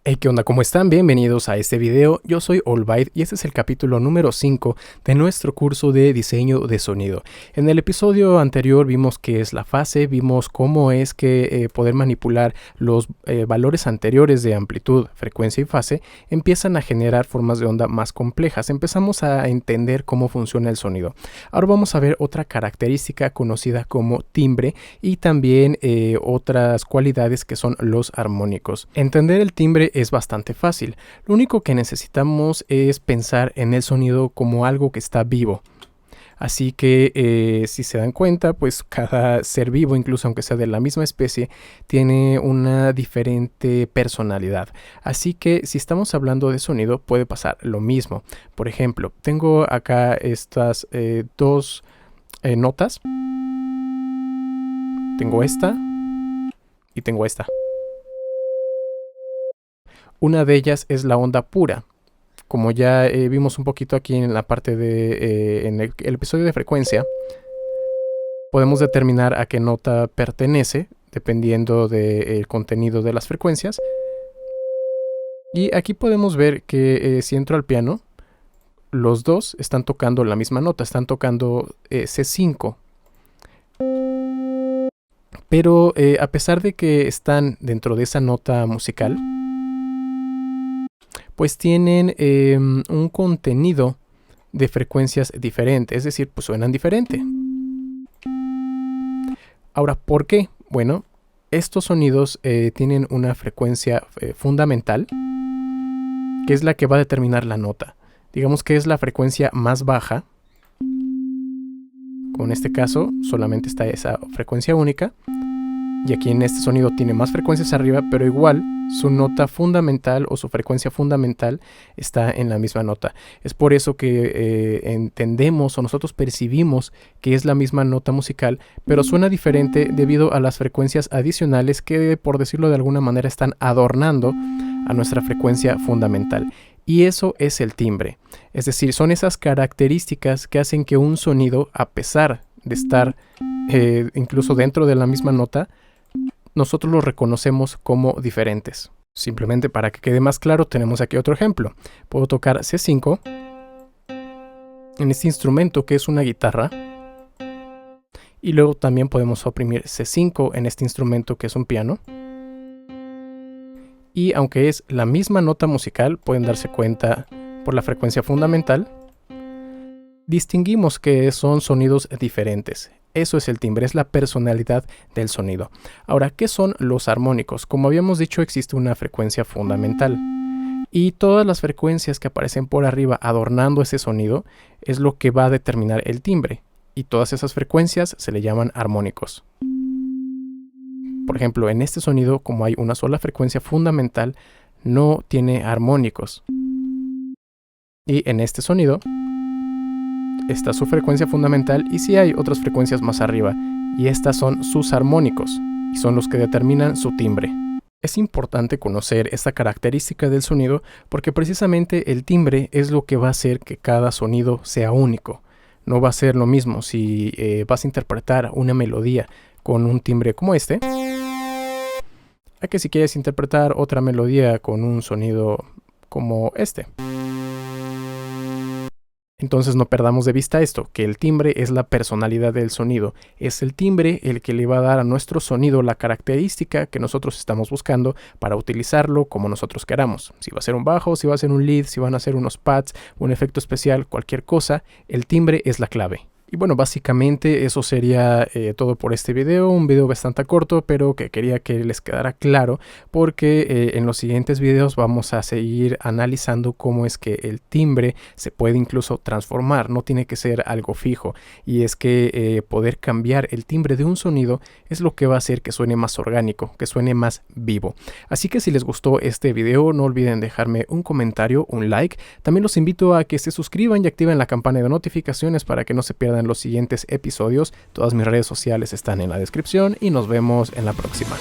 Hey, ¿qué onda? ¿Cómo están? Bienvenidos a este video. Yo soy Olbaid y este es el capítulo número 5 de nuestro curso de diseño de sonido. En el episodio anterior vimos qué es la fase, vimos cómo es que poder manipular los valores anteriores de amplitud, frecuencia y fase empiezan a generar formas de onda más complejas. Empezamos a entender cómo funciona el sonido. Ahora vamos a ver otra característica conocida como timbre y también otras cualidades que son los armónicos. Entender el timbre es bastante fácil. Lo único que necesitamos es pensar en el sonido como algo que está vivo. Así que si se dan cuenta, pues cada ser vivo, incluso aunque sea de la misma especie, tiene una diferente personalidad. Así que si estamos hablando de sonido, puede pasar lo mismo. Por ejemplo, tengo acá estas dos notas. Tengo esta y tengo esta. Una de ellas es la onda pura. Como ya vimos un poquito aquí en la parte de en el episodio de frecuencia, podemos determinar a qué nota pertenece dependiendo del contenido de las frecuencias. Y aquí podemos ver que si entro al piano, los dos están tocando la misma nota, están tocando C5. Pero a pesar de que están dentro de esa nota musical, pues tienen un contenido de frecuencias diferente, es decir, pues suenan diferente. Ahora, ¿por qué? Bueno, estos sonidos tienen una frecuencia fundamental, que es la que va a determinar la nota. Digamos que es la frecuencia más baja. Como en este caso, solamente está esa frecuencia única. Y aquí en este sonido tiene más frecuencias arriba, pero igual su nota fundamental o su frecuencia fundamental está en la misma nota. Es por eso que entendemos o nosotros percibimos que es la misma nota musical, pero suena diferente debido a las frecuencias adicionales que, por decirlo de alguna manera, están adornando a nuestra frecuencia fundamental. Y eso es el timbre. Es decir, son esas características que hacen que un sonido, a pesar de estar incluso dentro de la misma nota, nosotros los reconocemos como diferentes. Simplemente para que quede más claro, tenemos aquí otro ejemplo. Puedo tocar C5 en este instrumento que es una guitarra. Y luego también podemos oprimir C5 en este instrumento que es un piano. Y aunque es la misma nota musical, pueden darse cuenta por la frecuencia fundamental, distinguimos que son sonidos diferentes. Eso es el timbre, es la personalidad del sonido. Ahora, ¿qué son los armónicos? Como habíamos dicho, existe una frecuencia fundamental. Y todas las frecuencias que aparecen por arriba adornando ese sonido es lo que va a determinar el timbre. Y todas esas frecuencias se le llaman armónicos. Por ejemplo, en este sonido, como hay una sola frecuencia fundamental, no tiene armónicos. Y en este sonido está su frecuencia fundamental y sí hay otras frecuencias más arriba, y estas son sus armónicos, y son los que determinan su timbre. Es importante conocer esta característica del sonido porque precisamente el timbre es lo que va a hacer que cada sonido sea único. No va a ser lo mismo si vas a interpretar una melodía con un timbre como este, a que si quieres interpretar otra melodía con un sonido como este. Entonces no perdamos de vista esto, que el timbre es la personalidad del sonido. Es el timbre el que le va a dar a nuestro sonido la característica que nosotros estamos buscando para utilizarlo como nosotros queramos. Si va a ser un bajo, si va a ser un lead, si van a ser unos pads, un efecto especial, cualquier cosa, el timbre es la clave. Y bueno, básicamente eso sería todo por este video, un video bastante corto, pero que quería que les quedara claro porque en los siguientes videos vamos a seguir analizando cómo es que el timbre se puede incluso transformar, no tiene que ser algo fijo, y es que poder cambiar el timbre de un sonido es lo que va a hacer que suene más orgánico, que suene más vivo. Así que si les gustó este video, no olviden dejarme un comentario, un like. También los invito a que se suscriban y activen la campana de notificaciones para que no se pierdan los siguientes episodios. Todas mis redes sociales están en la descripción y nos vemos en la próxima.